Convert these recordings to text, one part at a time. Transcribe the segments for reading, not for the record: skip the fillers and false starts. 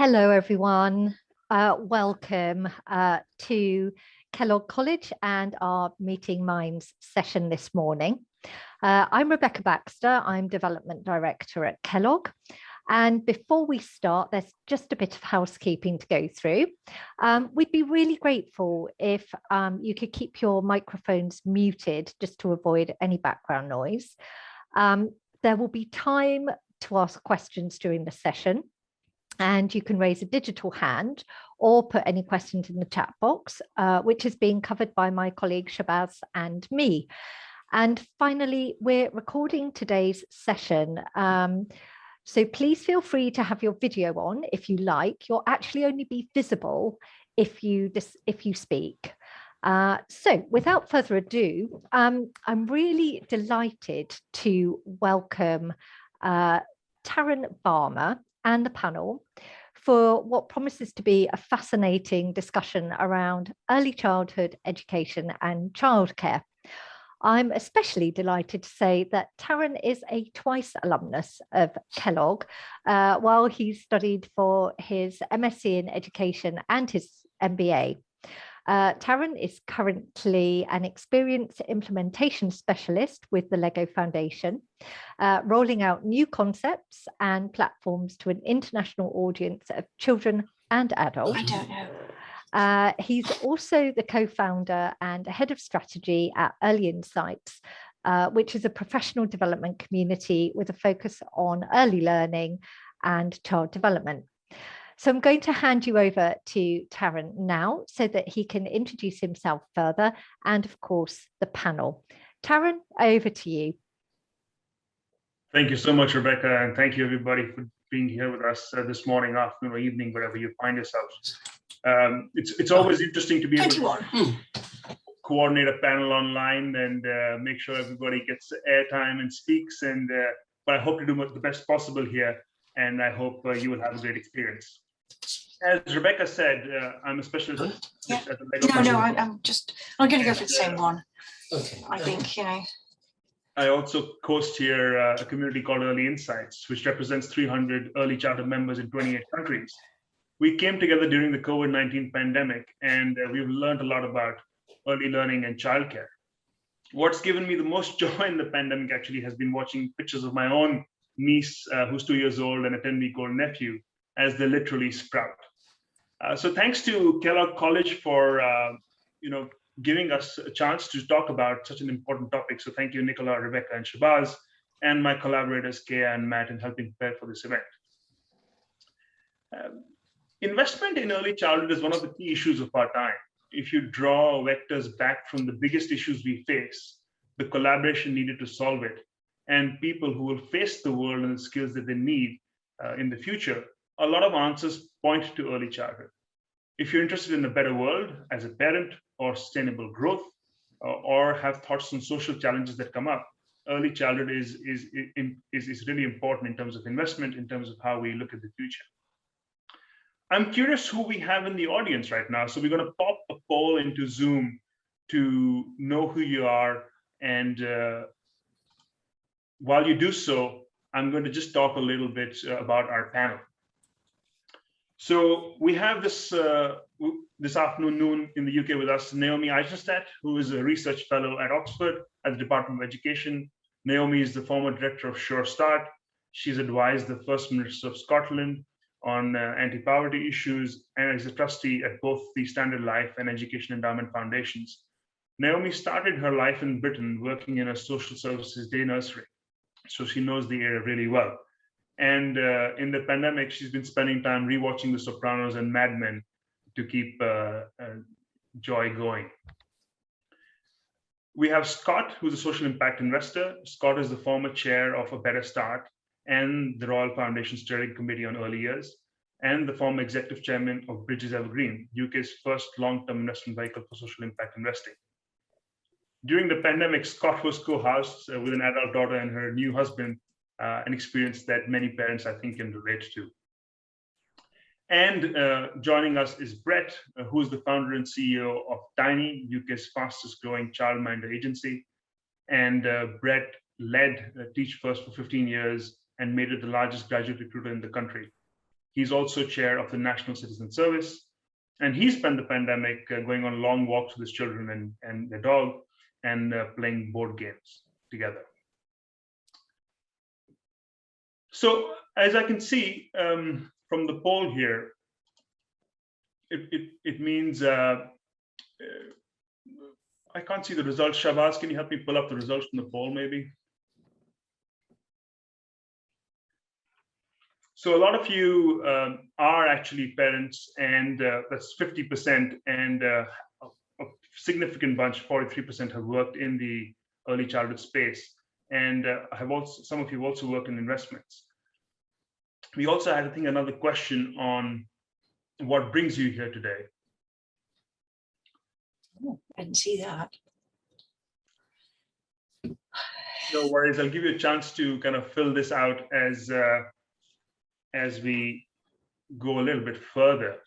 Hello, everyone. Welcome to Kellogg College and our Meeting Minds session this morning. I'm Rebecca Baxter. I'm Development Director at Kellogg. And before we start, there's just a bit of housekeeping to go through. We'd be really grateful if you could keep your microphones muted just to avoid any background noise. There will be time to ask questions during the session. And you can raise a digital hand or put any questions in the chat box, which is being covered by my colleague Shabazz and me. And finally, we're recording today's session. So please feel free to have your video on if you like. You'll actually only be visible if you speak. So without further ado, I'm really delighted to welcome Tarun Varma and the panel for what promises to be a fascinating discussion around early childhood education and childcare. I'm especially delighted to say that Tarun is a twice alumnus of Kellogg, while he studied for his MSc in education and his MBA. Tarun is currently an experienced implementation specialist with the LEGO Foundation, rolling out new concepts and platforms to an international audience of children and adults. I don't know. He's also the co-founder and head of strategy at Early Insights, which is a professional development community with a focus on early learning and child development. So I'm going to hand you over to Tarun now so that he can introduce himself further and, of course, the panel. Tarun, over to you. Thank you so much, Rebecca, and thank you, everybody, for being here with us this morning, afternoon, or evening, wherever you find yourselves. It's always interesting to be able to coordinate a panel online and make sure everybody gets airtime and speaks. But I hope to do the best possible here, and I hope you will have a great experience. As Rebecca said, I'm a specialist at the LEGO. No, I'm going to go for the same one. Okay. I think, I also host here a community called Early Insights, which represents 300 early childhood members in 28 countries. We came together during the COVID-19 pandemic, and we've learned a lot about early learning and childcare. What's given me the most joy in the pandemic actually has been watching pictures of my own niece, who's 2 years old, and a 10-week-old nephew, as they literally sprout. So thanks to Kellogg College for giving us a chance to talk about such an important topic. So thank you, Nicola, Rebecca, and Shabazz, and my collaborators, Kea and Matt, in helping prepare for this event. Investment in early childhood is one of the key issues of our time. If you draw vectors back from the biggest issues we face, the collaboration needed to solve it, and people who will face the world and the skills that they need in the future, a lot of answers point to early childhood. If you're interested in a better world as a parent, or sustainable growth, or have thoughts on social challenges that come up, early childhood is really important in terms of investment, in terms of how we look at the future. I'm curious who we have in the audience right now. So we're going to pop a poll into Zoom to know who you are. And while you do so, I'm going to just talk a little bit about our panel. So we have this afternoon in the UK with us, Naomi Eisenstadt, who is a research fellow at Oxford at the Department of Education. Naomi is the former director of Sure Start. She's advised the First Minister of Scotland on anti-poverty issues and is a trustee at both the Standard Life and Education Endowment Foundations. Naomi started her life in Britain working in a social services day nursery, so she knows the area really well. And in the pandemic, she's been spending time rewatching The Sopranos and Mad Men to keep joy going. We have Scott, who's a social impact investor. Scott is the former chair of A Better Start and the Royal Foundation Steering Committee on Early Years, and the former executive chairman of Bridges Evergreen, UK's first long-term investment vehicle for social impact investing. During the pandemic, Scott was co-host with an adult daughter and her new husband, an experience that many parents, I think, can relate to. And joining us is Brett, who is the founder and CEO of Tiney, UK's fastest growing childminder agency. And Brett led Teach First for 15 years and made it the largest graduate recruiter in the country. He's also chair of the National Citizen Service. And he spent the pandemic going on long walks with his children and their dog and playing board games together. So as I can see from the poll here, it means, I can't see the results. Shabazz, can you help me pull up the results from the poll maybe? So a lot of you are actually parents, and that's 50%, and a significant bunch, 43%, have worked in the early childhood space, and some of you also work in investments. We also had, I think, another question on what brings you here today. Oh, I didn't see that. No worries. I'll give you a chance to kind of fill this out as we go a little bit further.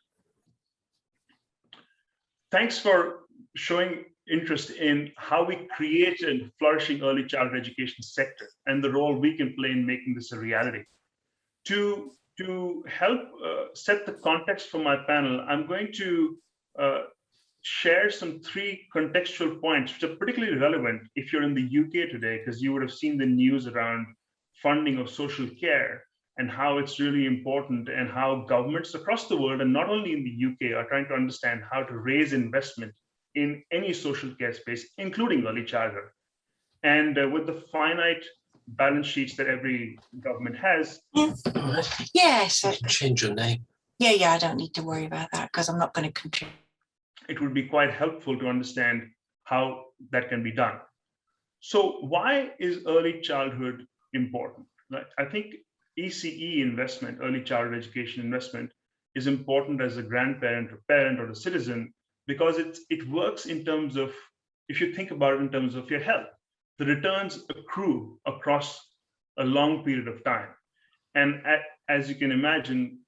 Thanks for showing interest in how we create a flourishing early childhood education sector and the role we can play in making this a reality. To help set the context for my panel, I'm going to share some 3 contextual points which are particularly relevant if you're in the UK today, because you would have seen the news around funding of social care and how it's really important, and how governments across the world, and not only in the UK, are trying to understand how to raise investment in any social care space, including early childhood. And with the finite balance sheets that every government has. Yes. Change your name. Yeah, I don't need to worry about that because I'm not going to contribute. It would be quite helpful to understand how that can be done. So why is early childhood important? I think ECE investment, early childhood education investment, is important as a grandparent or parent or a citizen, because it works in terms of, if you think about it in terms of your health, the returns accrue across a long period of time. And as you can imagine,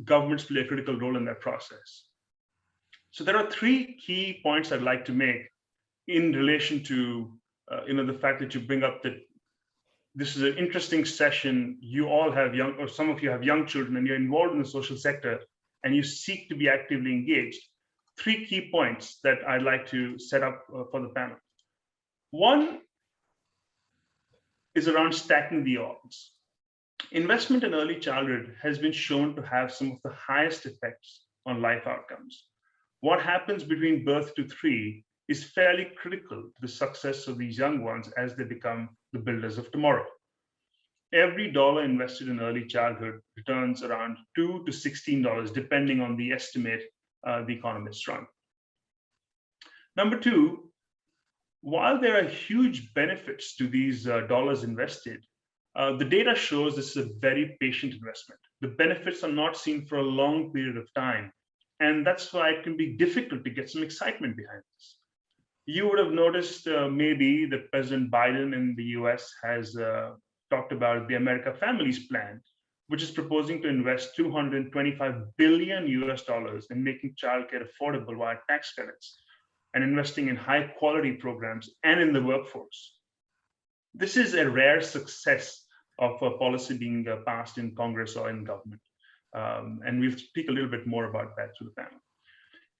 governments play a critical role in that process. So there are 3 key points I'd like to make in relation to the fact that you bring up that this is an interesting session. You all have young, or some of you have young children, and you're involved in the social sector, and you seek to be actively engaged. 3 key points that I'd like to set up for the panel. One is around stacking the odds. Investment in early childhood has been shown to have some of the highest effects on life outcomes. What happens between birth to 3 is fairly critical to the success of these young ones as they become the builders of tomorrow. Every dollar invested in early childhood returns around $2 to $16, depending on the estimate the economists run. Number 2, while there are huge benefits to these dollars invested, the data shows this is a very patient investment. The benefits are not seen for a long period of time, and that's why it can be difficult to get some excitement behind this. You would have noticed maybe that President Biden in the US has talked about the America Families Plan, which is proposing to invest $225 billion in making childcare affordable via tax credits and investing in high quality programs and in the workforce. This is a rare success of a policy being passed in Congress or in government. And we'll speak a little bit more about that through the panel.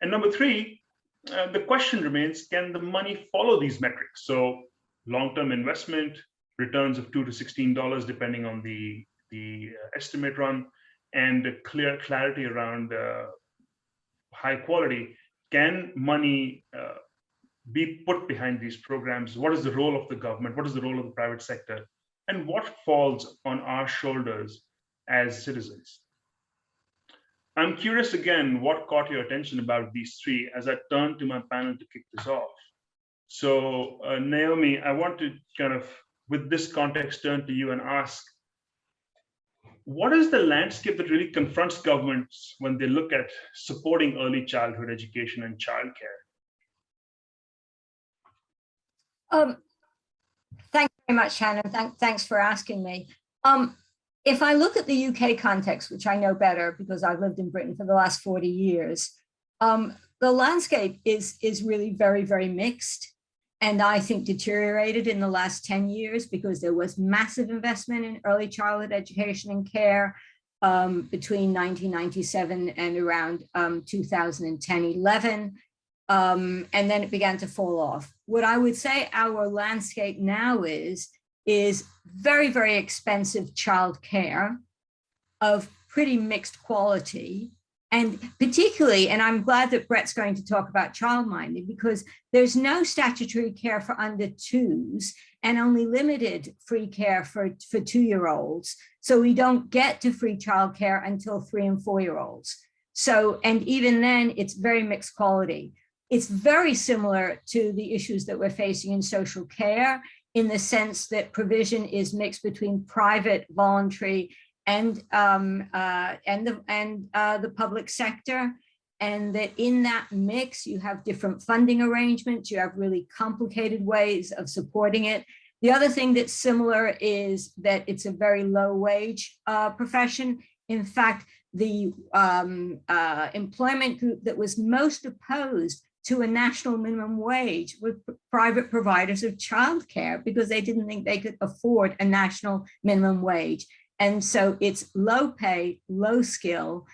And number 3, the question remains, can the money follow these metrics? So long-term investment, returns of $2 to $16, depending on the estimate run, and clear clarity around high quality. Can money be put behind these programs? What is the role of the government? What is the role of the private sector? And what falls on our shoulders as citizens? I'm curious again, what caught your attention about these 3 as I turn to my panel to kick this off. So Naomi, I want to kind of, with this context, turn to you and ask, what is the landscape that really confronts governments when they look at supporting early childhood education and childcare? Thanks very much, Shannon. Thanks for asking me. If I look at the UK context, which I know better because I've lived in Britain for the last 40 years, the landscape is really very, very mixed, and I think deteriorated in the last 10 years because there was massive investment in early childhood education and care. between 1997 and around 2010-11. And then it began to fall off. What I would say our landscape now is very, very expensive childcare of pretty mixed quality. And particularly, and I'm glad that Brett's going to talk about childminding, because there's no statutory care for under twos and only limited free care for 2-year-olds. So we don't get to free childcare until 3 and 4-year-olds. So, and even then it's very mixed quality. It's very similar to the issues that we're facing in social care, in the sense that provision is mixed between private, voluntary, and the public sector, and that in that mix you have different funding arrangements, you have really complicated ways of supporting it. The other thing that's similar is that it's a very low wage profession. In fact, the employment group that was most opposed to a national minimum wage were private providers of childcare, because they didn't think they could afford a national minimum wage. And so it's low pay, low skill,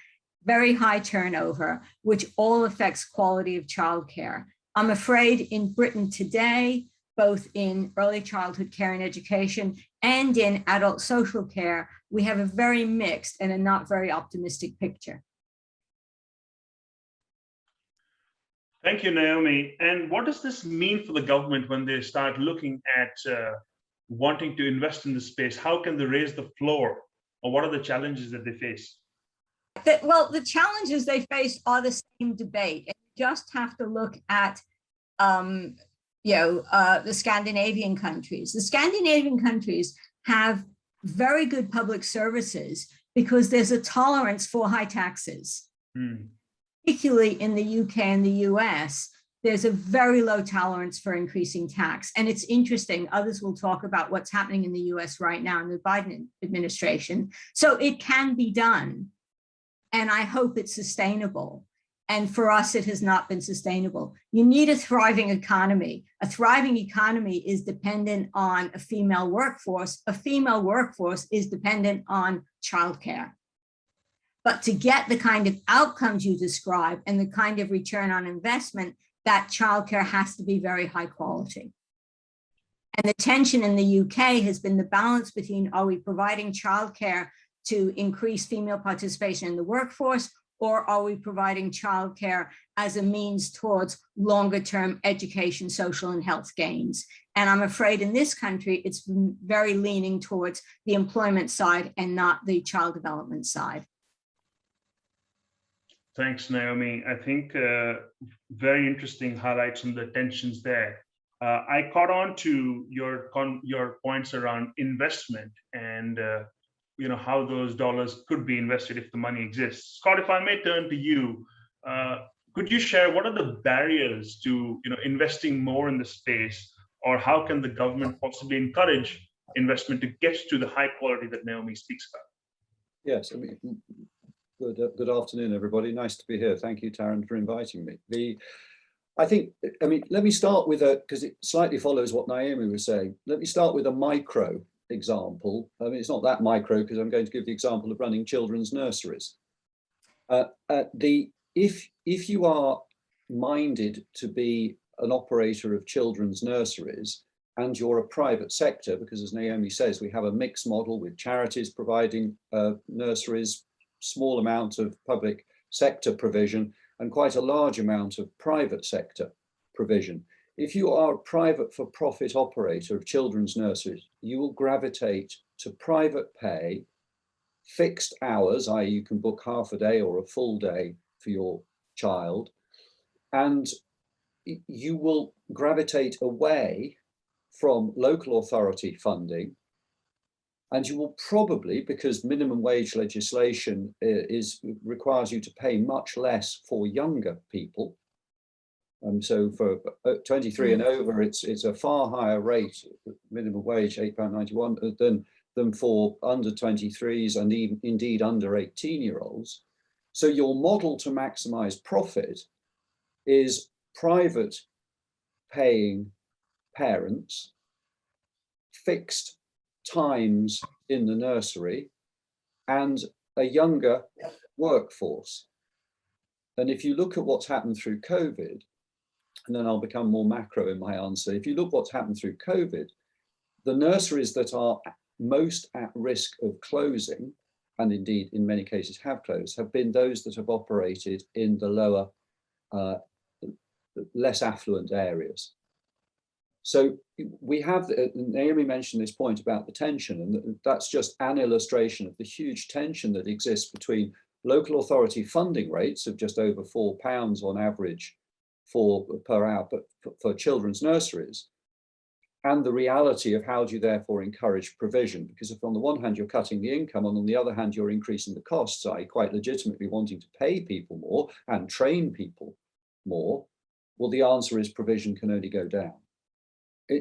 very high turnover, which all affects quality of childcare. I'm afraid in Britain today, both in early childhood care and education and in adult social care, we have a very mixed and a not very optimistic picture. Thank you, Naomi. And what does this mean for the government when they start looking at wanting to invest in the space? How can they raise the floor, or what are the challenges that they face? Well, the challenges they face are the same debate. And you just have to look at the Scandinavian countries. The Scandinavian countries have very good public services because there's a tolerance for high taxes. Particularly in the UK and the US, there's a very low tolerance for increasing tax. And it's interesting, others will talk about what's happening in the US right now in the Biden administration. So it can be done. And I hope it's sustainable. And for us, it has not been sustainable. You need a thriving economy. A thriving economy is dependent on a female workforce. A female workforce is dependent on childcare. But to get the kind of outcomes you describe and the kind of return on investment, that childcare has to be very high quality. And the tension in the UK has been the balance between, are we providing childcare to increase female participation in the workforce, or are we providing childcare as a means towards longer term education, social and health gains? And I'm afraid in this country, it's very leaning towards the employment side and not the child development side. Thanks, Naomi. I think very interesting highlights on the tensions there. I caught on to your points around investment and how those dollars could be invested if the money exists. Scott, if I may turn to you, could you share what are the barriers to investing more in the space, or how can the government possibly encourage investment to get to the high quality that Naomi speaks about? Yes, I mean, good afternoon, everybody. Nice to be here. Thank you, Tarun, for inviting me. Let me start with because it slightly follows what Naomi was saying. Let me start with a micro example. I mean, it's not that micro because I'm going to give the example of running children's nurseries. If you are minded to be an operator of children's nurseries and you're a private sector, because as Naomi says, we have a mixed model with charities providing nurseries, small amount of public sector provision, and quite a large amount of private sector provision. If you are a private for-profit operator of children's nurseries, you will gravitate to private pay, fixed hours, i.e. you can book half a day or a full day for your child, and you will gravitate away from local authority funding. And you will probably, because minimum wage legislation requires you to pay much less for younger people. So for 23 and over, it's a far higher rate, minimum wage, £8.91, than for under 23s and even indeed under 18-year-olds. So your model to maximize profit is private paying parents, fixed times in the nursery, and a younger workforce. And if you look at what's happened through COVID, and then I'll become more macro in my answer. If you look what's happened through COVID, the nurseries that are most at risk of closing, and indeed in many cases have closed, have been those that have operated in the lower, less affluent areas. So we have, Naomi mentioned this point about the tension, and that's just an illustration of the huge tension that exists between local authority funding rates of just over £4 on average per hour for children's nurseries, and the reality of how do you therefore encourage provision? Because if on the one hand you're cutting the income, and on the other hand you're increasing the costs, i.e. quite legitimately wanting to pay people more and train people more, well, the answer is provision can only go down.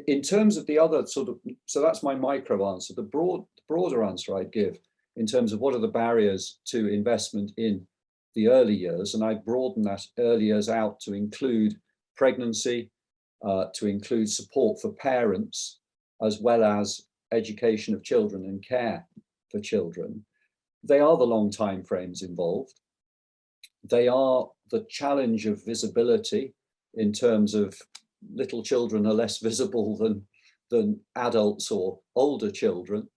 In terms of the other sort of, so that's my micro answer. The broader answer I'd give in terms of what are the barriers to investment in the early years, and I broaden that early years out to include pregnancy, to include support for parents, as well as education of children and care for children. They are the long time frames involved. They are the challenge of visibility in terms of little children are less visible than adults or older children.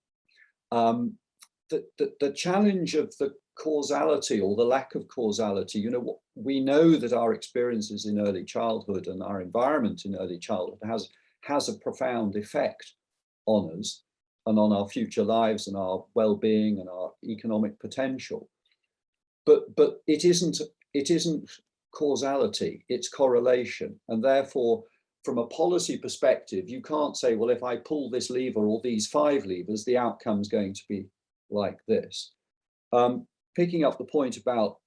The challenge of the causality or the lack of causality, you know, we know that our experiences in early childhood and our environment in early childhood has a profound effect on us and on our future lives and our well-being and our economic potential. But it isn't causality, it's correlation. And therefore, from a policy perspective, you can't say, well, if I pull this lever or these 5 levers, the outcome's going to be like this. Picking up the point about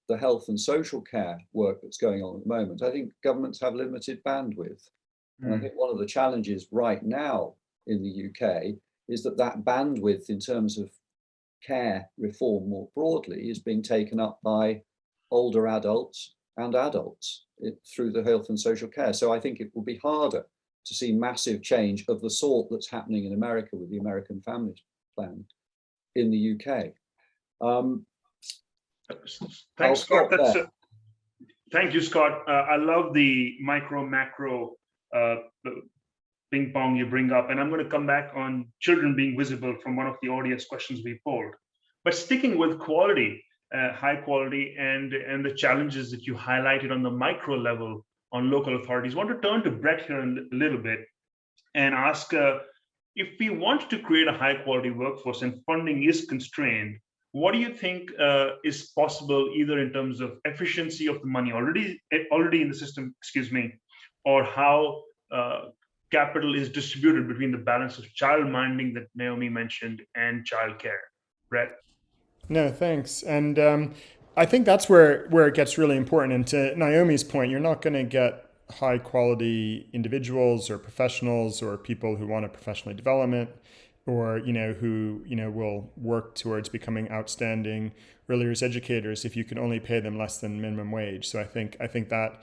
the health and social care work that's going on at the moment, I think governments have limited bandwidth. And I think one of the challenges right now in the UK is that bandwidth in terms of care reform more broadly is being taken up by older adults and adults through the health and social care. So I think it will be harder to see massive change of the sort that's happening in America with the American Family Plan in the UK. Thanks, Scott. Thank you, Scott. I love the micro macro ping pong you bring up, and I'm going to come back on children being visible from one of the audience questions we polled. But sticking with quality, high quality, and the challenges that you highlighted on the micro level on local authorities, I want to turn to Brett here a little bit and ask, if we want to create a high quality workforce and funding is constrained, what do you think is possible, either in terms of efficiency of the money already in the system, or how capital is distributed between the balance of child minding that Naomi mentioned and childcare? Brett? No, thanks. And I think that's where it gets really important. And to Naomi's point, you're not going to get high quality individuals or professionals or people who want a professional development or, who, will work towards becoming outstanding early years educators if you can only pay them less than minimum wage. So I think that,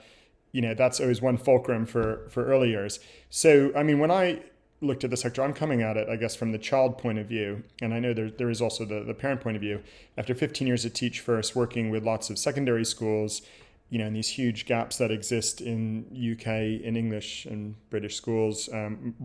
that's always one fulcrum for early years. So, I mean, when I looked at the sector, I'm coming at it, I guess, from the child point of view. And I know there is also the parent point of view. After 15 years at Teach First, working with lots of secondary schools, and these huge gaps that exist in UK, in English and British schools,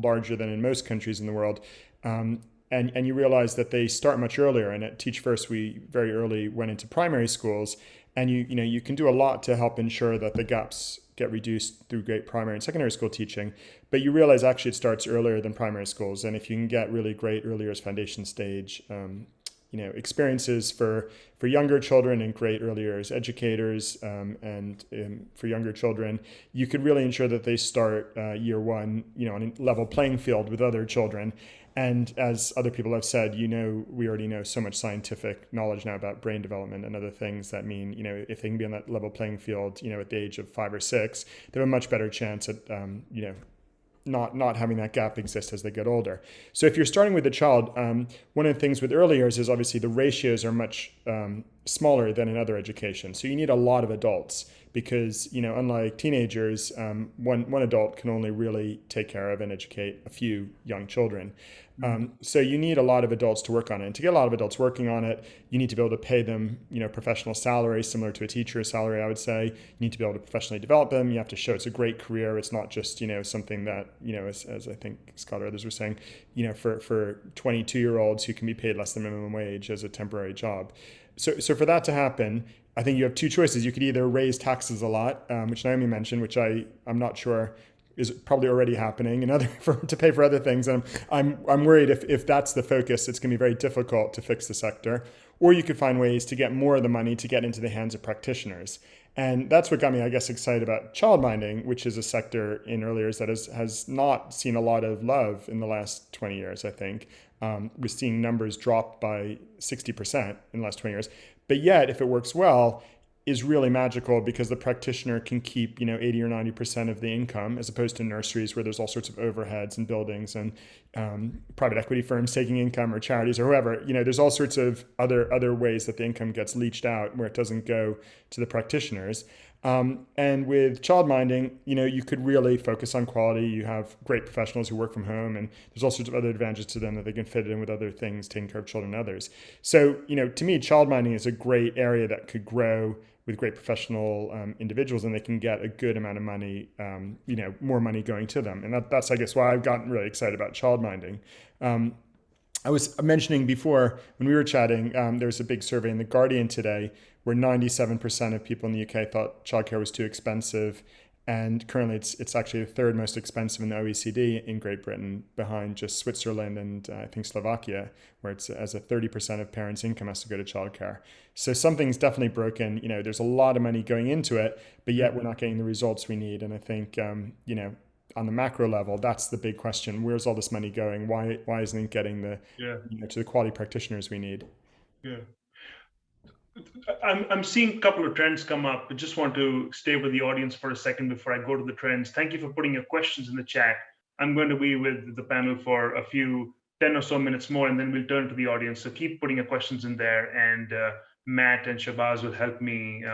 larger than in most countries in the world. And you realize that they start much earlier. And at Teach First, we very early went into primary schools. And you can do a lot to help ensure that the gaps get reduced through great primary and secondary school teaching. But you realize actually it starts earlier than primary schools. And if you can get really great early years foundation stage experiences for younger children and great early years educators and for younger children, you could really ensure that they start year one, on a level playing field with other children. And as other people have said, we already know so much scientific knowledge now about brain development and other things that mean, if they can be on that level playing field, at the age of 5 or 6, they have a much better chance at, not having that gap exist as they get older. So if you're starting with a child, one of the things with early years is obviously the ratios are much smaller than in other education. So you need a lot of adults because, unlike teenagers, one adult can only really take care of and educate a few young children. So you need a lot of adults to work on it. And to get a lot of adults working on it, you need to be able to pay them, professional salaries similar to a teacher's salary, I would say. You need to be able to professionally develop them. You have to show it's a great career. It's not just, something that, as I think Scott or others were saying, for 22-year-olds who can be paid less than minimum wage as a temporary job. So for that to happen, I think you have two choices. You could either raise taxes a lot, which Naomi mentioned, which I'm not sure is probably already happening, and to pay for other things. And I'm worried if that's the focus, it's going to be very difficult to fix the sector. Or you could find ways to get more of the money to get into the hands of practitioners. And that's what got me, I guess, excited about childminding, which is a sector in early years that has not seen a lot of love in the last 20 years, I think. We're seeing numbers drop by 60% in the last 20 years. But yet, if it works well, is really magical because the practitioner can keep 80 or 90% of the income, as opposed to nurseries where there's all sorts of overheads and buildings and private equity firms taking income, or charities or whoever. There's all sorts of other ways that the income gets leached out where it doesn't go to the practitioners. And with childminding, you could really focus on quality. You have great professionals who work from home, and there's all sorts of other advantages to them that they can fit in with other things, taking care of children and others. So, to me, childminding is a great area that could grow with great professional individuals, and they can get a good amount of money, more money going to them. And that's, I guess, why I've gotten really excited about childminding. I was mentioning before when we were chatting, there was a big survey in The Guardian today where 97% of people in the UK thought childcare was too expensive. And currently it's actually the third most expensive in the OECD in Great Britain, behind just Switzerland and I think Slovakia, where it's as a 30% of parents' income has to go to childcare. So something's definitely broken. There's a lot of money going into it, but yet we're not getting the results we need. And I think, on the macro level, that's the big question. Where's all this money going? Why isn't it getting to the quality practitioners we need? Yeah. I'm seeing a couple of trends come up. I just want to stay with the audience for a second before I go to the trends. Thank you for putting your questions in the chat. I'm going to be with the panel for 10 or so minutes more, and then we'll turn to the audience. So keep putting your questions in there, and Matt and Shabazz will help me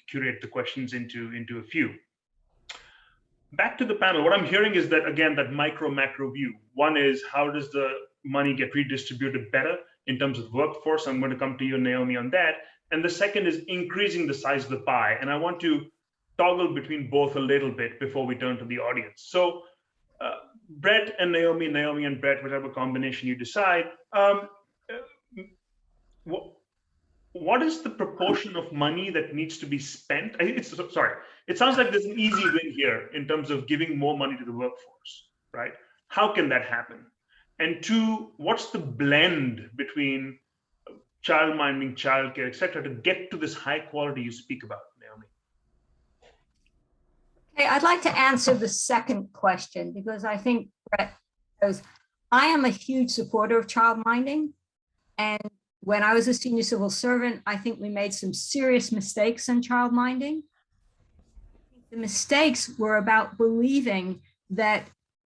curate the questions into a few. Back to the panel, what I'm hearing is that, again, that macro view. One is, how does the money get redistributed better in terms of workforce? I'm going to come to you, Naomi, on that. And the second is increasing the size of the pie. And I want to toggle between both a little bit before we turn to the audience. So Brett and Naomi and Brett, whatever combination you decide, what is the proportion of money that needs to be spent? It sounds like there's an easy win here in terms of giving more money to the workforce, right? How can that happen? And two, what's the blend between childminding, childcare, et cetera, to get to this high quality you speak about, Naomi? Okay, I'd like to answer the second question, because I think Brett knows I am a huge supporter of childminding. And when I was a senior civil servant, I think we made some serious mistakes in childminding. The mistakes were about believing that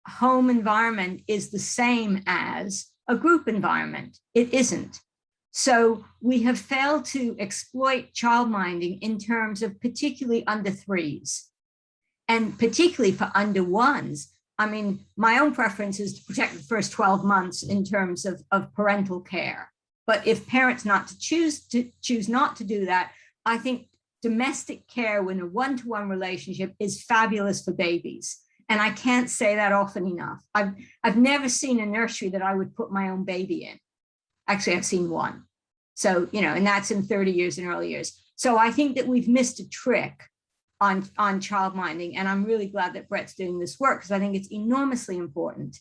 home environment is the same as a group environment. It isn't. So we have failed to exploit childminding in terms of particularly under threes, and particularly for under ones. I mean, my own preference is to protect the first 12 months in terms of parental care. But if parents choose not to do that, I think domestic care in a one-to-one relationship is fabulous for babies. And I can't say that often enough. I've never seen a nursery that I would put my own baby in. Actually, I've seen one. So, and that's in 30 years and early years. So I think that we've missed a trick on childminding. And I'm really glad that Brett's doing this work, because I think it's enormously important,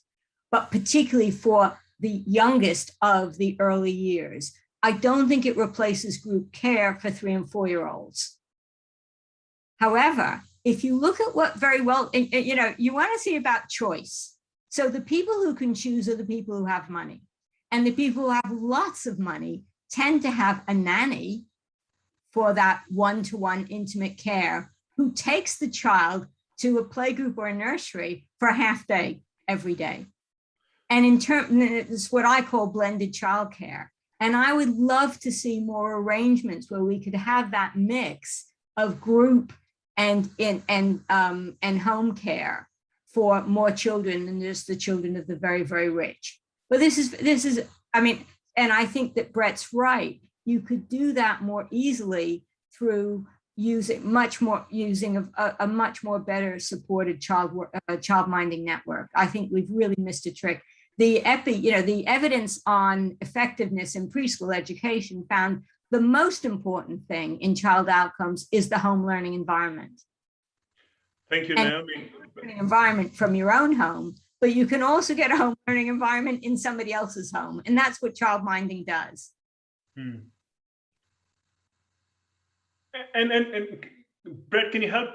but particularly for the youngest of the early years. I don't think it replaces group care for 3 and 4-year-olds. However, if you look at what very well, you want to see about choice. So the people who can choose are the people who have money. And the people who have lots of money tend to have a nanny for that one-to-one intimate care, who takes the child to a playgroup or a nursery for a half day every day. And in terms, it's what I call blended childcare. And I would love to see more arrangements where we could have that mix of group and home care for more children than just the children of the very, very rich. But this is, I mean, and I think that Brett's right. You could do that more easily through using a much more better supported childminding network. I think we've really missed a trick. The evidence on effectiveness in preschool education found the most important thing in child outcomes is the home learning environment. Thank you, and Naomi. Environment from your own home, but you can also get a home learning environment in somebody else's home, and that's what childminding does. And Brett, can you help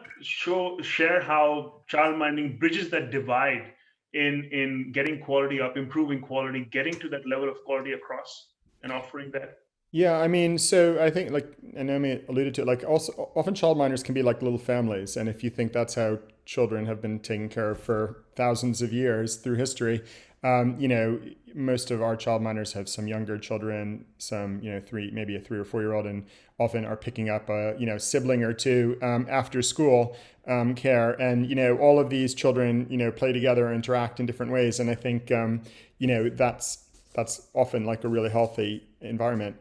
share how childminding bridges that divide in getting quality up, improving quality, getting to that level of quality across, and offering that? Yeah, I mean, so I think, like Naomi alluded to, like, also often childminders can be like little families, and if you think that's how children have been taken care of for thousands of years through history, you know, most of our childminders have some younger children, some, you know, maybe a 3 or 4 year old, and often are picking up a, you know, sibling or two after school care, and, you know, all of these children, you know, play together, interact in different ways, and I think, you know, that's often like a really healthy environment.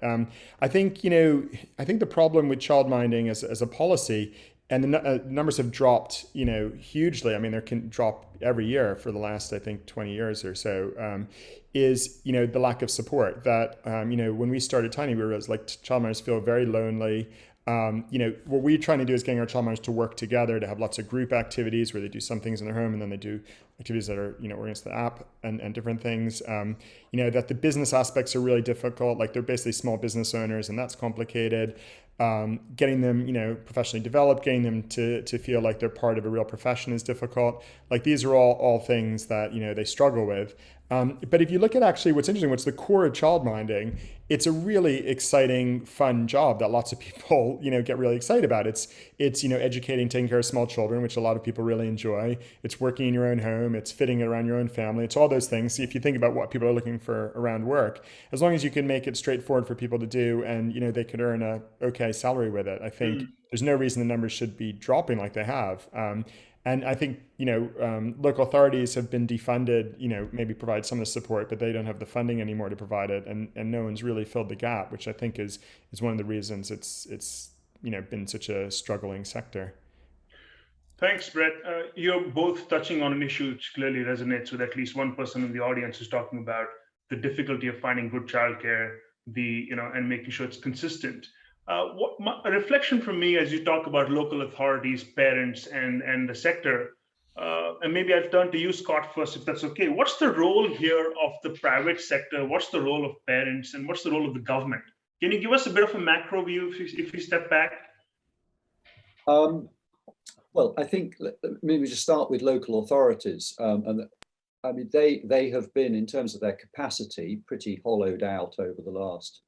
I think, you know, I think the problem with childminding as a policy, and the numbers have dropped, you know, hugely. I mean, they can drop every year for the last, I think, 20 years or so, is, you know, the lack of support that, you know, when we started Tiney, we realized like childminders feel very lonely. You know, what we're trying to do is getting our childminders to work together, to have lots of group activities where they do some things in their home and then they do activities that are, you know, oriented to the app and different things. You know, that the business aspects are really difficult. Like, they're basically small business owners, and that's complicated. Getting them, you know, professionally developed, getting them to feel like they're part of a real profession is difficult. Like, these are all things that, you know, they struggle with. But if you look at actually what's interesting, what's the core of childminding, it's a really exciting, fun job that lots of people, you know, get really excited about. It's, you know, educating, taking care of small children, which a lot of people really enjoy. It's working in your own home. It's fitting it around your own family. It's all those things. So if you think about what people are looking for around work, as long as you can make it straightforward for people to do, and, you know, they could earn a okay salary with it, I think there's no reason the numbers should be dropping like they have. And I think, you know, local authorities have been defunded, you know, maybe provide some of the support, but they don't have the funding anymore to provide it. And no one's really filled the gap, which I think is one of the reasons it's you know, been such a struggling sector. Thanks, Brett. You're both touching on an issue which clearly resonates with at least one person in the audience who's talking about the difficulty of finding good childcare, you know, and making sure it's consistent. A reflection from me as you talk about local authorities, parents, and the sector, and maybe I'll turn to you, Scott, first, if that's okay. What's the role here of the private sector? What's the role of parents, and what's the role of the government? Can you give us a bit of a macro view if you step back? Well, I think maybe just start with local authorities. And I mean, they have been, in terms of their capacity, pretty hollowed out over the last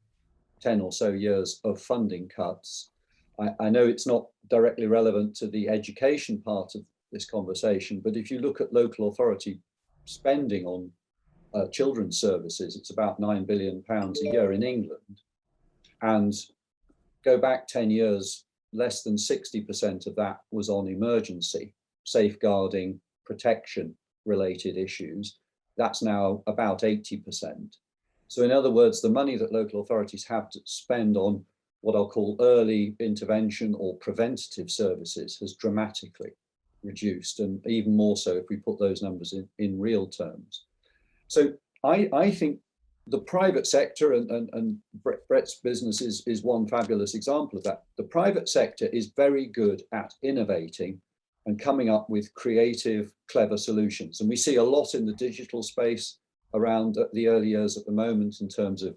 10 or so years of funding cuts. I know it's not directly relevant to the education part of this conversation, but if you look at local authority spending on children's services, it's about £9 billion a year in England. And go back 10 years, less than 60% of that was on emergency, safeguarding, protection related issues. That's now about 80%. So in other words, the money that local authorities have to spend on what I'll call early intervention or preventative services has dramatically reduced, and even more so if we put those numbers in real terms. So I think the private sector, and Brett's business is one fabulous example of that. The private sector is very good at innovating and coming up with creative, clever solutions. And we see a lot in the digital space around the early years at the moment, in terms of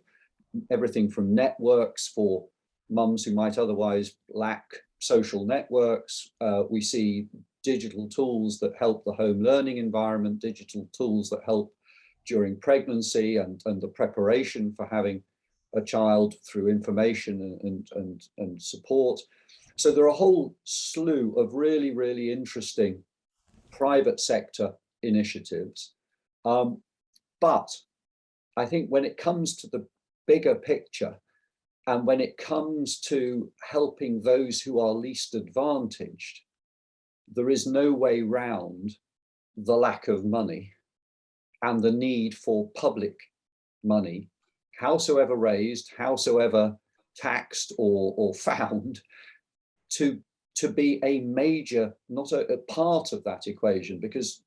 everything from networks for mums who might otherwise lack social networks. We see digital tools that help the home learning environment, digital tools that help during pregnancy and the preparation for having a child through information and support. So there are a whole slew of really, really interesting private sector initiatives. But I think when it comes to the bigger picture, and when it comes to helping those who are least advantaged, there is no way round the lack of money and the need for public money, howsoever raised, howsoever taxed or found, to be a major, not a part of that equation, because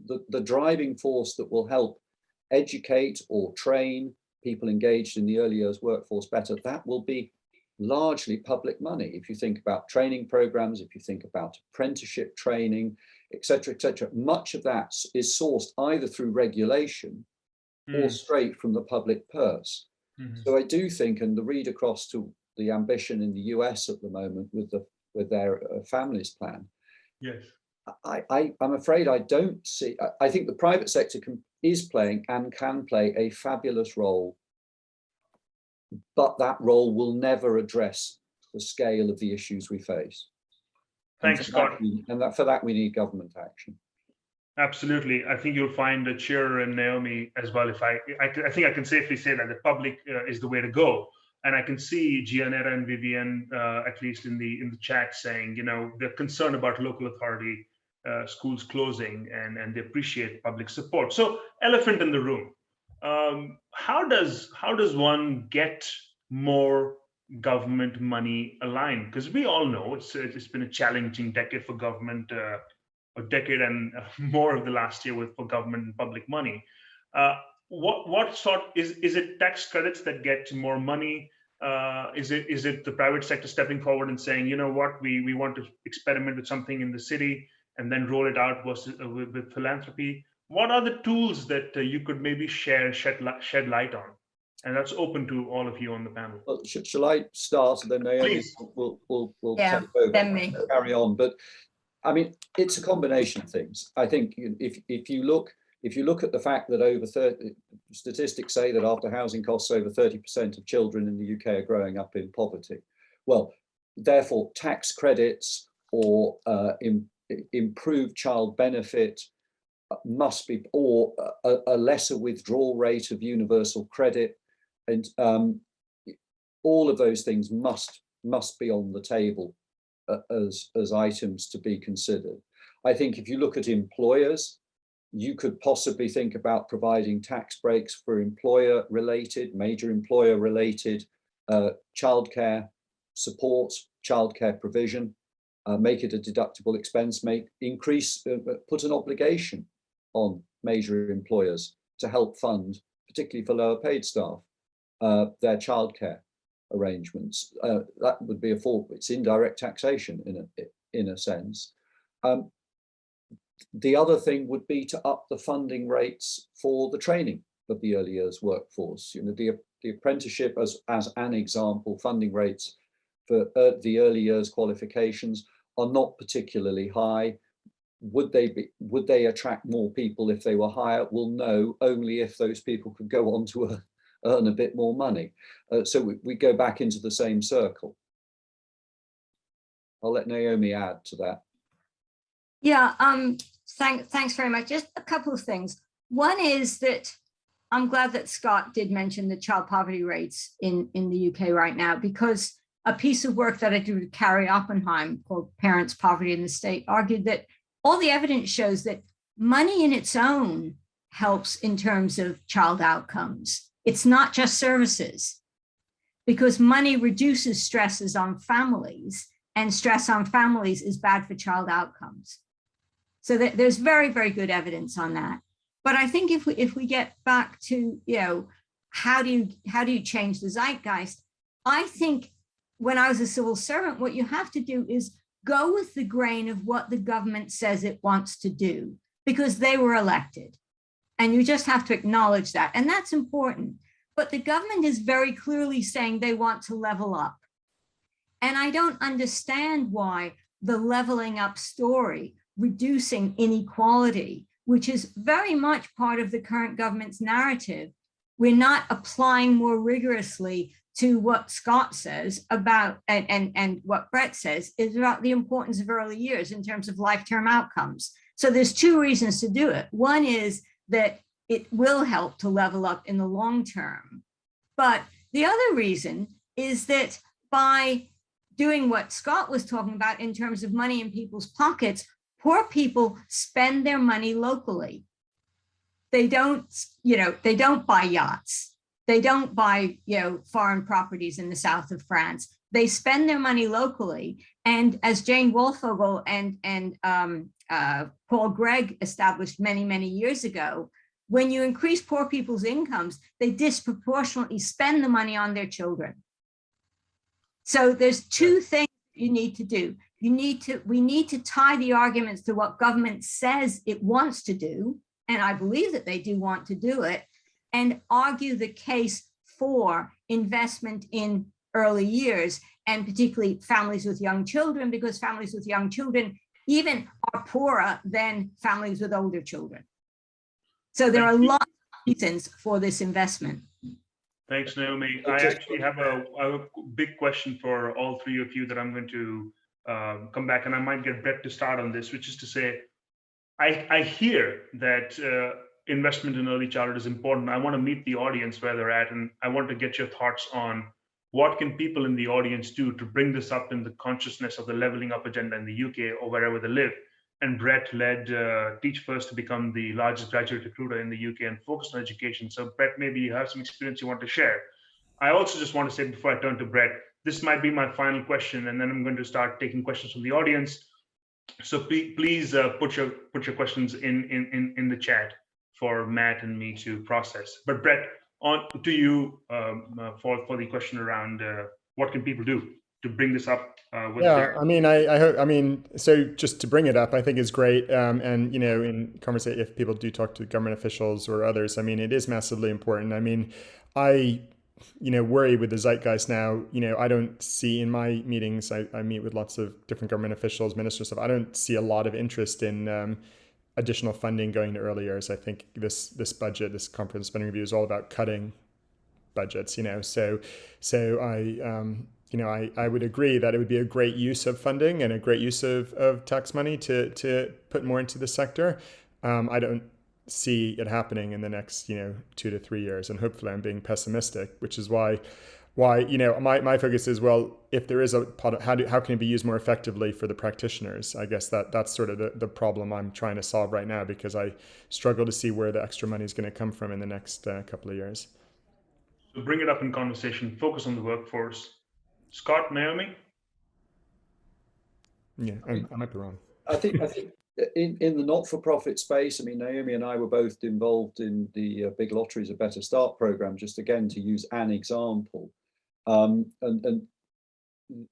the driving force that will help educate or train people engaged in the early years workforce better, that will be largely public money. If you think about training programs, if you think about apprenticeship training, etc., much of that is sourced either through regulation or straight from the public purse. So I do think, and the read across to the ambition in the US at the moment with their families plan. Yes. I'm afraid I don't see. I think the private sector is playing and can play a fabulous role, but that role will never address the scale of the issues we face. Thanks, Scott. For that we need government action. Absolutely. I think you'll find a cheer in Naomi as well. If I think I can safely say that the public is the way to go. And I can see Gianetta and Vivian, at least in the chat, saying, you know, they're concerned about local authority schools closing, and they appreciate public support. So, elephant in the room. How does one get more government money aligned? Because we all know it's been a challenging decade for government, a decade and more of the last year for government and public money. What sort is it tax credits that get more money? Is it the private sector stepping forward and saying, you know what, we want to experiment with something in the city and then roll it out with philanthropy? What are the tools that you could maybe shed light on? And that's open to all of you on the panel. Well, shall I start, and then Naomi will take over, then me. Carry on. But I mean, it's a combination of things. I think if you look at the fact that statistics say that after housing costs, over 30% of children in the UK are growing up in poverty. Well, therefore, tax credits or improved child benefit must be, or a lesser withdrawal rate of universal credit, and all of those things must be on the table as items to be considered. I think if you look at employers, you could possibly think about providing tax breaks for major employer-related childcare support, childcare provision, make it a deductible expense, put an obligation on major employers to help fund, particularly for lower paid staff, their childcare arrangements. That would be it's indirect taxation in a sense. The other thing would be to up the funding rates for the training of the early years workforce. You know, the apprenticeship as an example, funding rates for the early years qualifications are not particularly high. Would they attract more people if they were higher? We'll know only if those people could go on to earn a bit more money. So we go back into the same circle. I'll let Naomi add to that. Yeah, thanks very much. Just a couple of things. One is that I'm glad that Scott did mention the child poverty rates in the UK right now, because a piece of work that I do with Carrie Oppenheim called Parents, Poverty in the State argued that all the evidence shows that money in its own helps in terms of child outcomes. It's not just services, because money reduces stresses on families, and stress on families is bad for child outcomes. So there's very, very good evidence on that. But I think if we get back to, you know, how do you change the zeitgeist? I think when I was a civil servant, what you have to do is go with the grain of what the government says it wants to do, because they were elected. And you just have to acknowledge that. And that's important. But the government is very clearly saying they want to level up. And I don't understand why the leveling up story, reducing inequality, which is very much part of the current government's narrative, we're not applying more rigorously to what Scott says about, and what Brett says is about the importance of early years in terms of lifetime outcomes. So there's two reasons to do it. One is that it will help to level up in the long term, but The other reason is that by doing what Scott was talking about in terms of money in people's pockets, poor people spend their money locally. They don't, they don't buy yachts. They don't buy, foreign properties in the south of France. They spend their money locally. And as Jane Wolfogel and Paul Gregg established many, many years ago, when you increase poor people's incomes, they disproportionately spend the money on their children. So there's two things you need to do. We need to tie the arguments to what government says it wants to do, and I believe that they do want to do it, and argue the case for investment in early years, and particularly families with young children, because families with young children even are poorer than families with older children. So there are lots of reasons for this investment. Thanks, Naomi. I actually have a big question for all three of you that I'm going to come back, and I might get Brett to start on this, which is to say, I hear that investment in early childhood is important. I want to meet the audience where they're at, and I want to get your thoughts on what can people in the audience do to bring this up in the consciousness of the leveling up agenda in the UK or wherever they live. And Brett led Teach First to become the largest graduate recruiter in the UK and focused on education. So Brett, maybe you have some experience you want to share. I also just want to say before I turn to Brett, this might be my final question, and then I'm going to start taking questions from the audience. So please put your questions in the chat for Matt and me to process. But Brett, on to you for the question around what can people do to bring this up. I mean, so just to bring it up, I think is great. And, in conversation, if people do talk to government officials or others, I mean, it is massively important. I mean, I worry with the zeitgeist now. I don't see in my meetings, I meet with lots of different government officials, ministers, stuff. I don't see a lot of interest in additional funding going to early years. I think this budget, this comprehensive spending review, is all about cutting budgets. So I would agree that it would be a great use of funding and a great use of tax money to put more into the sector. I don't see it happening in the next 2 to 3 years, and hopefully I'm being pessimistic, which is why my focus is, well, if there is a pot, how can it be used more effectively for the practitioners? I guess that's sort of the problem I'm trying to solve right now, because I struggle to see where the extra money is going to come from in the next couple of years. So bring it up in conversation, focus on the workforce. Scott, Naomi? Yeah, I might be wrong. I think in the not-for-profit space, I mean, Naomi and I were both involved in the Big Lotteries A Better Start program, just again to use an example. And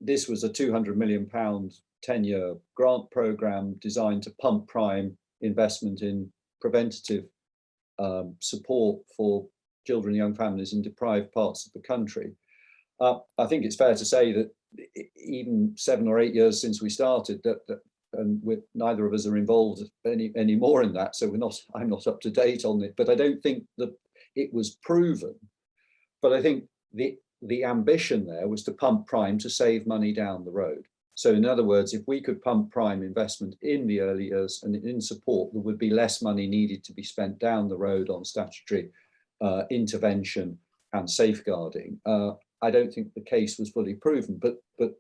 this was a £200 million 10-year grant program designed to pump prime investment in preventative support for children and young families in deprived parts of the country. I think it's fair to say that even 7 or 8 years since we started, and neither of us are involved any more in that, so I'm not up to date on it. But I don't think that it was proven. But I think the ambition there was to pump prime to save money down the road. So in other words, if we could pump prime investment in the early years and in support, there would be less money needed to be spent down the road on statutory intervention and safeguarding. I don't think the case was fully proven, but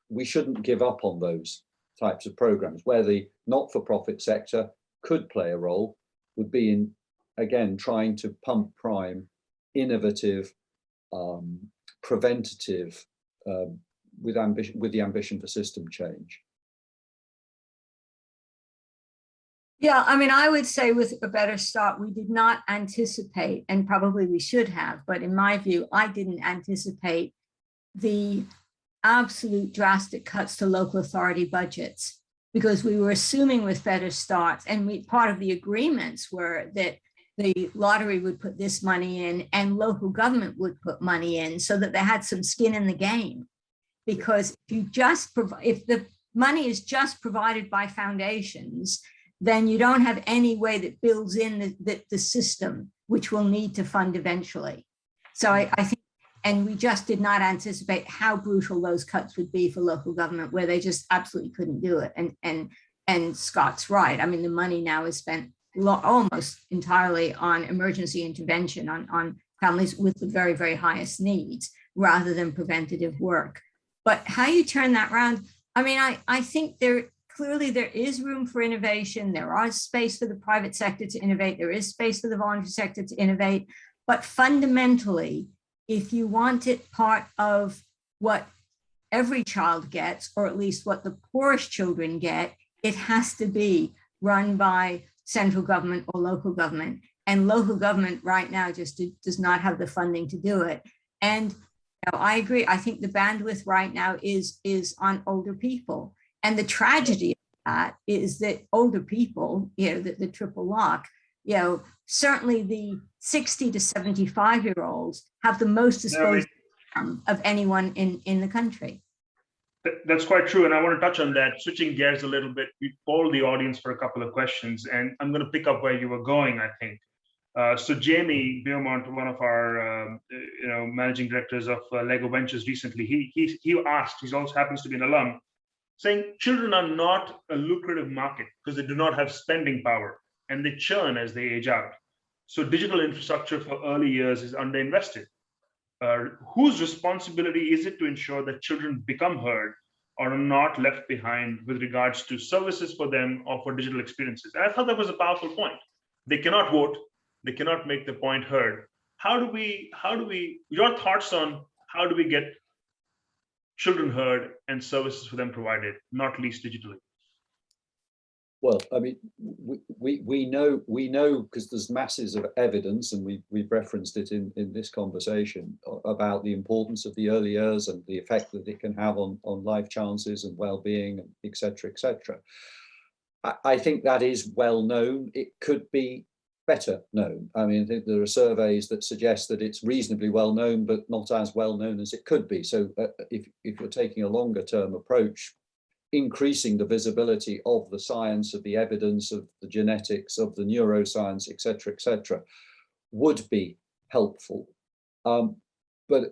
we shouldn't give up on those types of programs. Where the not-for-profit sector could play a role would be in, again, trying to pump prime, innovative, preventative, with the ambition for system change. Yeah, I mean, I would say with A Better Start, we did not anticipate, and probably we should have, but in my view, I didn't anticipate the absolute drastic cuts to local authority budgets, because we were assuming with Better Start, and part of the agreements were that the lottery would put this money in and local government would put money in, so that they had some skin in the game. Because if the money is just provided by foundations, then you don't have any way that builds in the system, which will need to fund eventually. So I think, and we just did not anticipate how brutal those cuts would be for local government, where they just absolutely couldn't do it. And Scott's right. I mean, the money now is spent almost entirely on emergency intervention, on families with the very, very highest needs rather than preventative work. But how you turn that around, I mean, I think clearly there is room for innovation. There is space for the private sector to innovate. There is space for the voluntary sector to innovate. But fundamentally, if you want it part of what every child gets, or at least what the poorest children get, it has to be run by central government or local government. And local government right now just does not have the funding to do it. And I agree. I think the bandwidth right now is on older people. And the tragedy of that is that older people, the triple lock, certainly the 60 to 75-year-olds have the most disposable income of anyone in the country. That's quite true. And I want to touch on that, switching gears a little bit. We polled the audience for a couple of questions, and I'm going to pick up where you were going, I think. So Jamie Beaumont, one of our managing directors of Lego Ventures recently, he asked, he also happens to be an alum, saying children are not a lucrative market because they do not have spending power and they churn as they age out. So digital infrastructure for early years is underinvested. Whose responsibility is it to ensure that children become heard or are not left behind with regards to services for them or for digital experiences? And I thought that was a powerful point. They cannot vote. They cannot make the point heard. How do we, your thoughts on how do we get children heard and services for them provided, not least digitally? Well, I mean, we know because there's masses of evidence, and we've referenced it in this conversation about the importance of the early years and the effect that it can have on life chances and well-being, et cetera, et cetera. I think that is well known. It could be better known. I mean, I think there are surveys that suggest that it's reasonably well known, but not as well known as it could be. So if you're taking a longer term approach, increasing the visibility of the science, of the evidence, of the genetics, of the neuroscience, et cetera, would be helpful. But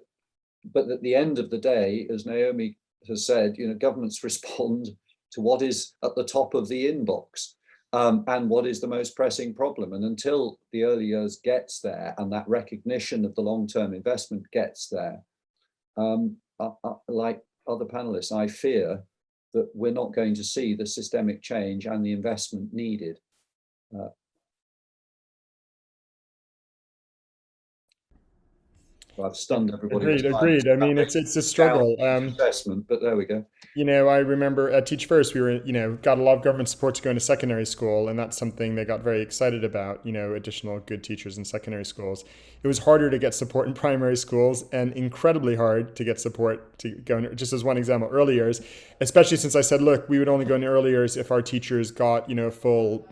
at the end of the day, as Naomi has said, governments respond to what is at the top of the inbox and what is the most pressing problem. And until the early years gets there and that recognition of the long-term investment gets there, like other panelists, I fear that we're not going to see the systemic change and the investment needed. I've stunned everybody. Agreed. I mean, it's a struggle. Assessment, but there we go. I remember at Teach First, we were, got a lot of government support to go into secondary school, and that's something they got very excited about, additional good teachers in secondary schools. It was harder to get support in primary schools and incredibly hard to get support to go in, just as one example, early years, especially since I said, look, we would only go into early years if our teachers got, full,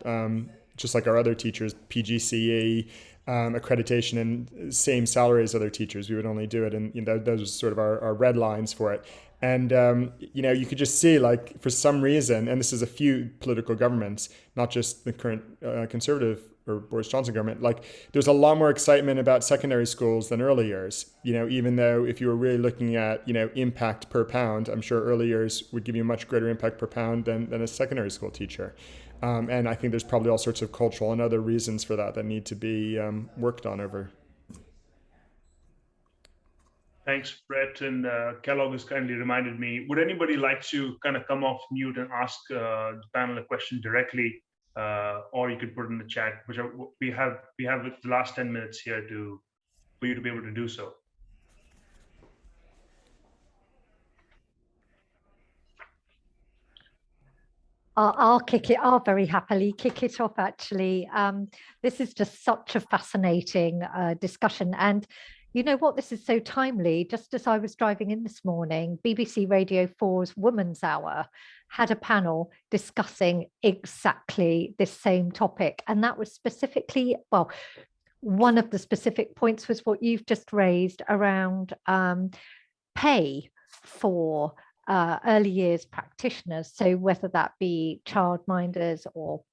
just like our other teachers, PGCE, accreditation and same salary as other teachers. We would only do it, and those are sort of our red lines for it. And you could just see, like, for some reason, and this is a few political governments, not just the current Conservative or Boris Johnson government, like there's a lot more excitement about secondary schools than early years. Even though if you were really looking at impact per pound, I'm sure early years would give you a much greater impact per pound than a secondary school teacher. And I think there's probably all sorts of cultural and other reasons for that need to be worked on over. Thanks, Brett. And Kellogg has kindly reminded me, would anybody like to kind of come off mute and ask the panel a question directly, or you could put it in the chat, which we have the last 10 minutes here for you to be able to do so. I'll very happily kick it off, actually. This is just such a fascinating discussion. And you know what, this is so timely. Just as I was driving in this morning, BBC Radio 4's Woman's Hour had a panel discussing exactly this same topic. And that was specifically, well, one of the specific points was what you've just raised around pay for early years practitioners. So whether that be childminders or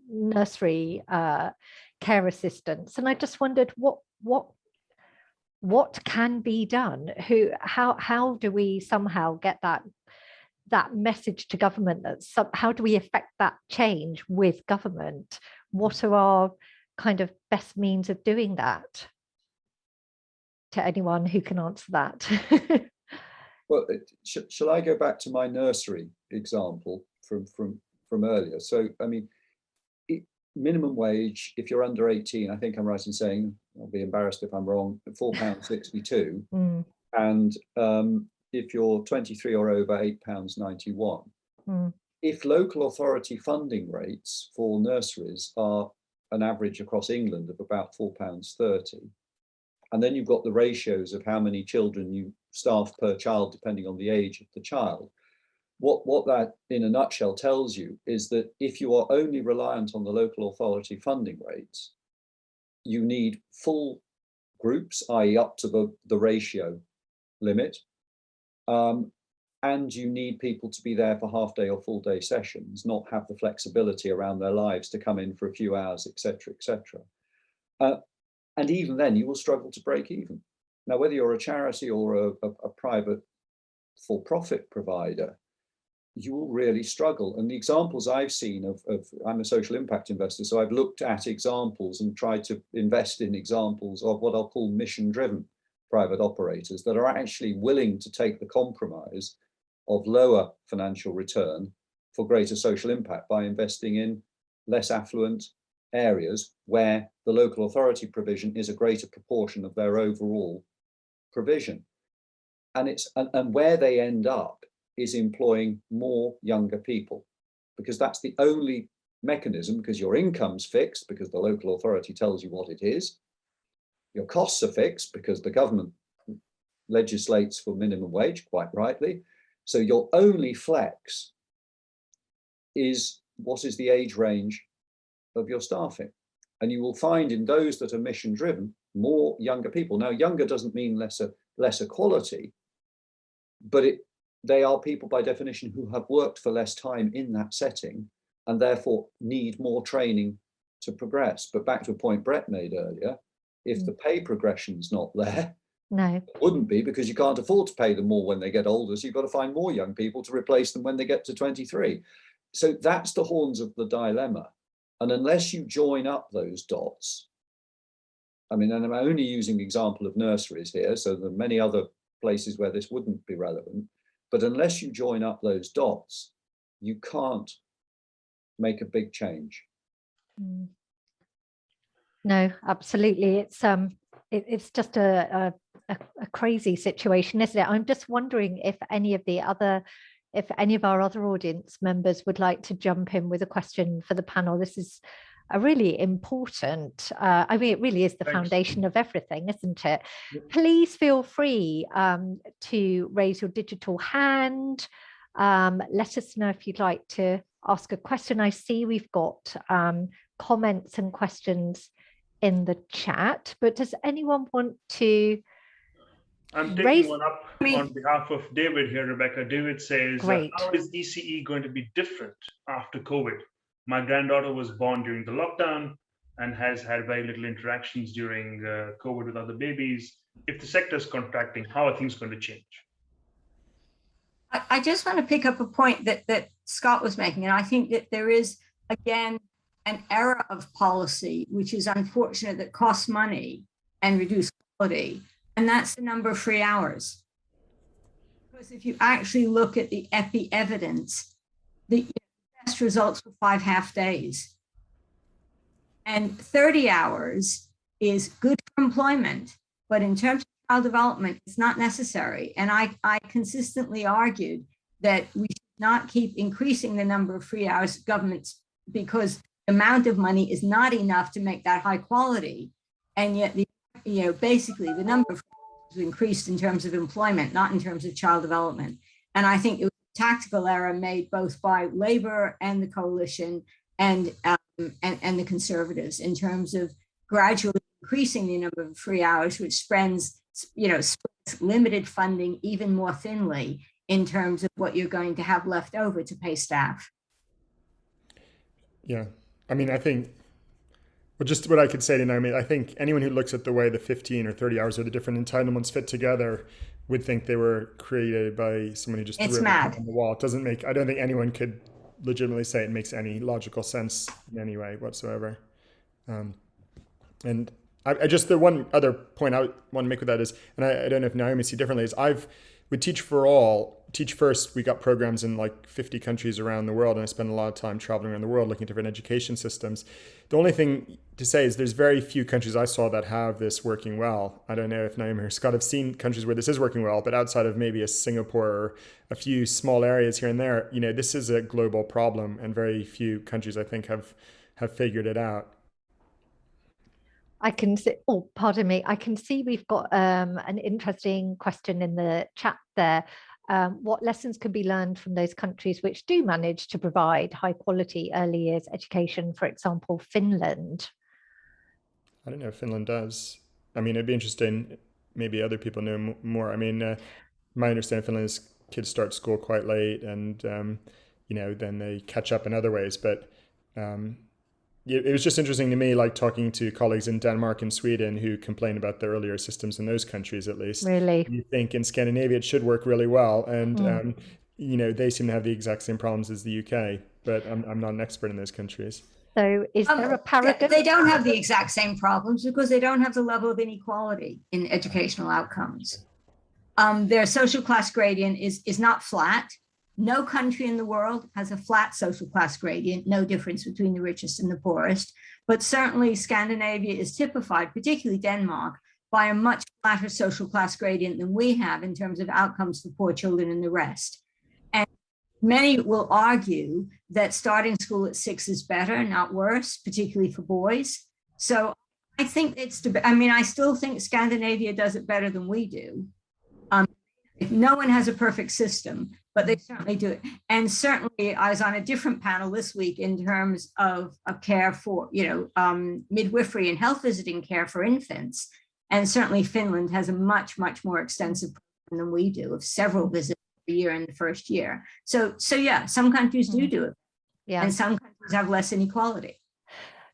nursery care assistants. And I just wondered what can be done? How do we somehow get that message to government? How do we affect that change with government? What are our kind of best means of doing that? To anyone who can answer that. Well, shall I go back to my nursery example from earlier? So, I mean, minimum wage, if you're under 18, I think I'm right in saying, I'll be embarrassed if I'm wrong, £4.62. Mm. And if you're 23 or over, £8.91. Mm. If local authority funding rates for nurseries are an average across England of about £4.30, and then you've got the ratios of how many children you staff per child, depending on the age of the child. What that in a nutshell tells you is that if you are only reliant on the local authority funding rates, you need full groups, i.e. up to the ratio limit, and you need people to be there for half day or full day sessions, not have the flexibility around their lives to come in for a few hours, etc., etc. And even then you will struggle to break even. Now, whether you're a charity or a private for-profit provider, you will really struggle. And the examples I've seen of I'm a social impact investor, so I've looked at examples and tried to invest in examples of what I'll call mission-driven private operators that are actually willing to take the compromise of lower financial return for greater social impact by investing in less affluent areas where the local authority provision is a greater proportion of their overall provision. And where they end up is employing more younger people, because that's the only mechanism, because your income's fixed because the local authority tells you what it is. Your costs are fixed because the government legislates for minimum wage, quite rightly. So your only flex is what is the age range of your staffing. And you will find in those that are mission driven, more younger people. Now, younger doesn't mean lesser quality, but they are people by definition who have worked for less time in that setting and therefore need more training to progress. But back to a point Brett made earlier, if the pay progression's not there, no, it wouldn't be, because you can't afford to pay them more when they get older. So you've got to find more young people to replace them when they get to 23. So that's the horns of the dilemma. And unless you join up those dots, I mean, and I'm only using the example of nurseries here, so there are many other places where this wouldn't be relevant, but unless you join up those dots, you can't make a big change. No, absolutely. It's just a crazy situation, isn't it? I'm just wondering if any of our other audience members would like to jump in with a question for the panel. This is a really important, I mean, it really is the foundation of everything, isn't it? Please feel free to raise your digital hand. Let us know if you'd like to ask a question. I see we've got comments and questions in the chat, but does anyone want to? I'm taking one up on behalf of David here, Rebecca. David says, how is ECE going to be different after COVID? My granddaughter was born during the lockdown and has had very little interactions during COVID with other babies. If the sector is contracting, how are things going to change? I just want to pick up a point that Scott was making. And I think that there is, again, an error of policy, which is unfortunate, that costs money and reduce quality. And that's the number of free hours. Because if you actually look at the evidence, the best results were 5 half days. And 30 hours is good for employment, but in terms of child development, it's not necessary. And I consistently argued that we should not keep increasing the number of free hours governments, because the amount of money is not enough to make that high quality. And yet, basically the number of increased in terms of employment, not in terms of child development. And I think it was a tactical error made both by Labour and the coalition and the Conservatives in terms of gradually increasing the number of free hours, which spreads limited funding even more thinly in terms of what you're going to have left over to pay staff. Yeah, I mean, I think, well, just what I could say to Naomi, I think anyone who looks at the way the 15 or 30 hours or the different entitlements fit together would think they were created by someone who just threw it on the wall. It doesn't make, I don't think anyone could legitimately say it makes any logical sense in any way whatsoever. And I just, the one other point I want to make with that is, and I don't know if Naomi see differently, is with Teach for All, Teach First, we got programs in like 50 countries around the world, and I spent a lot of time traveling around the world looking at different education systems. The only thing to say is there's very few countries I saw that have this working well. I don't know if Naomi or Scott have seen countries where this is working well, but outside of maybe a Singapore or a few small areas here and there, this is a global problem, and very few countries I think have figured it out. I can see, oh, pardon me. I can see we've got an interesting question in the chat there. What lessons can be learned from those countries which do manage to provide high quality early years education, for example, Finland? I don't know if Finland does. I mean, it'd be interesting. Maybe other people know more. I mean, my understanding of Finland is kids start school quite late, and then they catch up in other ways. But it was just interesting to me, like talking to colleagues in Denmark and Sweden who complain about the earlier systems in those countries, at least. Really? You think in Scandinavia it should work really well, and they seem to have the exact same problems as the UK. But I'm not an expert in those countries. So is there a paradigm? They don't have the exact same problems because they don't have the level of inequality in educational outcomes. Their social class gradient is not flat. No country in the world has a flat social class gradient, no difference between the richest and the poorest. But certainly Scandinavia is typified, particularly Denmark, by a much flatter social class gradient than we have in terms of outcomes for poor children and the rest. And many will argue that starting school at 6 is better, not worse, particularly for boys. So I think I still think Scandinavia does it better than we do. No one has a perfect system, but they certainly do it. And certainly I was on a different panel this week in terms of care for, midwifery and health visiting care for infants. And certainly Finland has a much, much more extensive program than we do, of several visits a year in the first year. So yeah, some countries do it. Yeah. And some countries have less inequality.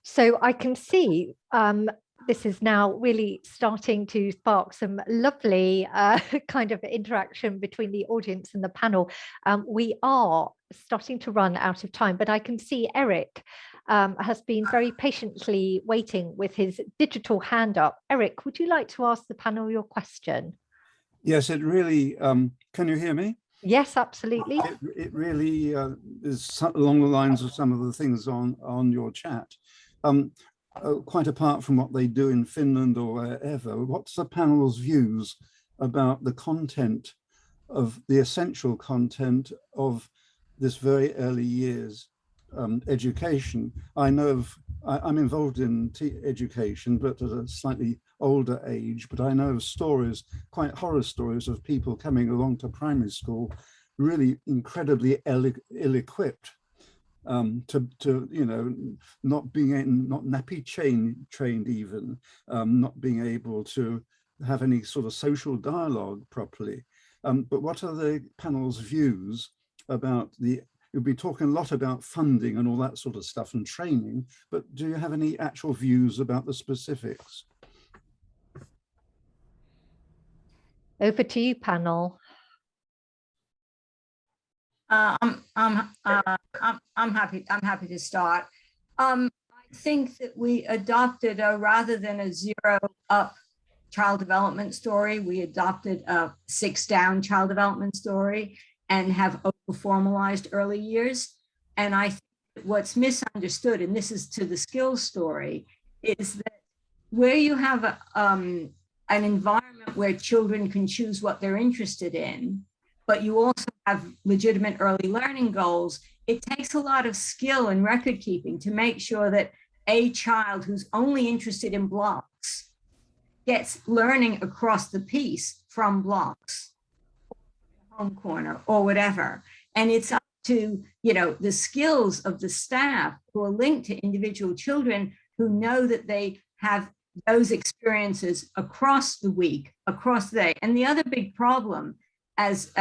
So I can see this is now really starting to spark some lovely kind of interaction between the audience and the panel. We are starting to run out of time, but I can see Eric has been very patiently waiting with his digital hand up. Eric, would you like to ask the panel your question? Yes, it really, can you hear me? Yes, absolutely. It really is along the lines of some of the things on your chat. Quite apart from what they do in Finland or wherever, what's the panel's views about the content of the essential content of this very early years education? I know I'm involved in education, but at a slightly older age, but I know of stories, quite horror stories, of people coming along to primary school really incredibly ill-equipped. Not nappy trained even, not being able to have any sort of social dialogue properly. But what are the panel's views about you'll be talking a lot about funding and all that sort of stuff and training, but do you have any actual views about the specifics? Over to you, panel. I'm happy to start. I think that we adopted rather than a 0-up child development story, we adopted a 6-down child development story and have over-formalized early years. And I think what's misunderstood, and this is to the skills story, is that where you have an environment where children can choose what they're interested in, but you also have legitimate early learning goals, it takes a lot of skill and record keeping to make sure that a child who's only interested in blocks gets learning across the piece from blocks, home corner or whatever. And it's up to, the skills of the staff who are linked to individual children who know that they have those experiences across the week, across the day. And the other big problem, as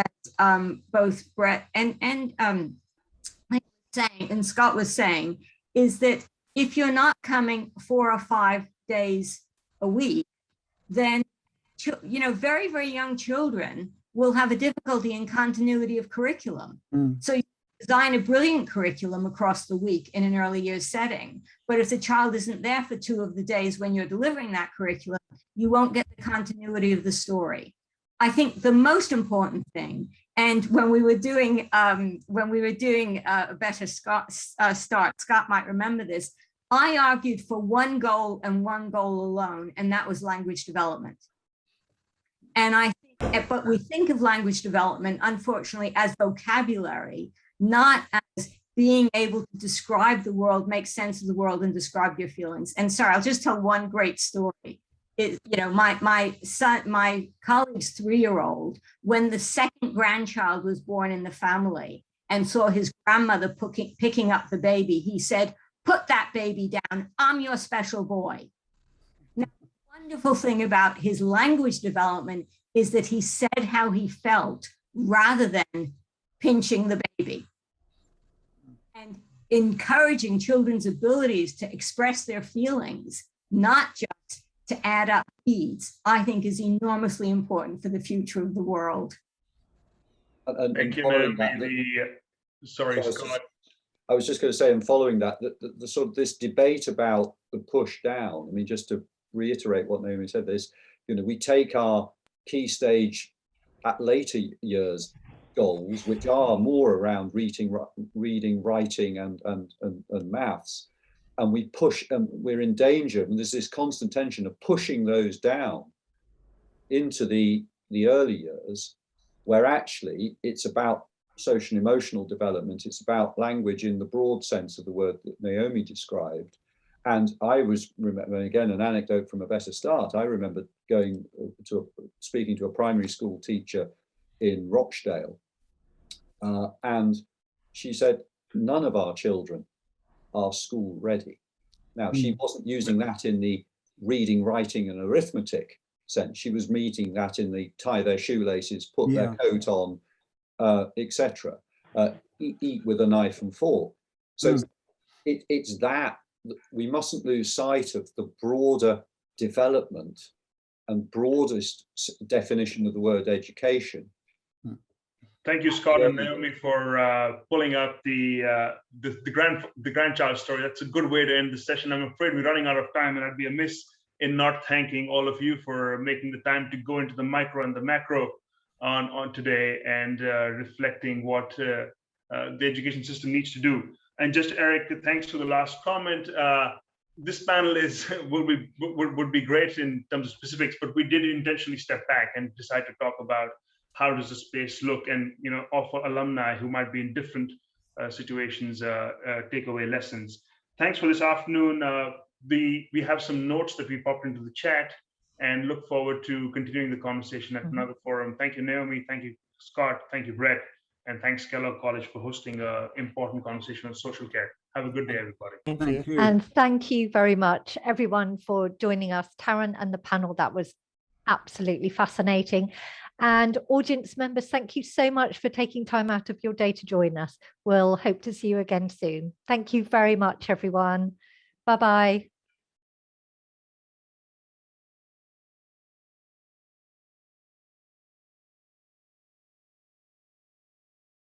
both Brett and Scott was saying, is that if you're not coming 4 or 5 days a week, then very, very young children will have a difficulty in continuity of curriculum. So design a brilliant curriculum across the week in an early years setting. But if the child isn't there for 2 of the days when you're delivering that curriculum, you won't get the continuity of the story. I think the most important thing, and when we were doing a better start, Scott might remember this, I argued for one goal and one goal alone, and that was language development. And I think, but we think of language development, unfortunately, as vocabulary, not as being able to describe the world, make sense of the world, and describe your feelings. And sorry, I'll just tell one great story. My colleague's 3-year-old, when the second grandchild was born in the family and saw his grandmother picking up the baby, he said, "Put that baby down. I'm your special boy." Now, the wonderful thing about his language development is that he said how he felt rather than pinching the baby. And encouraging children's abilities to express their feelings, not just to add up beads, I think is enormously important for the future of the world. Thank you, sorry, Scott. I was just going to say, and following that, the sort of this debate about the push down, I mean, just to reiterate what Naomi said, we take our key stage at later years goals, which are more around reading, writing, and maths, and we push, and we're in danger, and there's this constant tension of pushing those down into the early years, where actually it's about social and emotional development. It's about language in the broad sense of the word that Naomi described. And I was, again, an anecdote from a better start. I remember speaking to a primary school teacher in Rochdale, and she said, none of our children are school ready. Now, she wasn't using that in the reading, writing, and arithmetic sense. She was meeting that in the tie their shoelaces, put their coat on, etc. Eat with a knife and fork. So it's that we mustn't lose sight of the broader development and broadest definition of the word education. Thank you, Scott and Naomi, for pulling up the grandchild story. That's a good way to end the session. I'm afraid we're running out of time, and I'd be amiss in not thanking all of you for making the time to go into the micro and the macro on today and reflecting what the education system needs to do. And just Eric, thanks for the last comment. This panel would be great in terms of specifics, but we did intentionally step back and decide to talk about how does the space look, and offer alumni who might be in different situations take away lessons. Thanks for this afternoon. We have some notes that we popped into the chat, and look forward to continuing the conversation at another forum. Thank you, Naomi. Thank you, Scott. Thank you, Brett. And thanks, Kellogg College, for hosting an important conversation on social care. Have a good day, everybody. Thank you. And thank you very much, everyone, for joining us. Tarun and the panel, that was absolutely fascinating. And audience members, thank you so much for taking time out of your day to join us. We'll hope to see you again soon. Thank you very much, everyone. Bye-bye.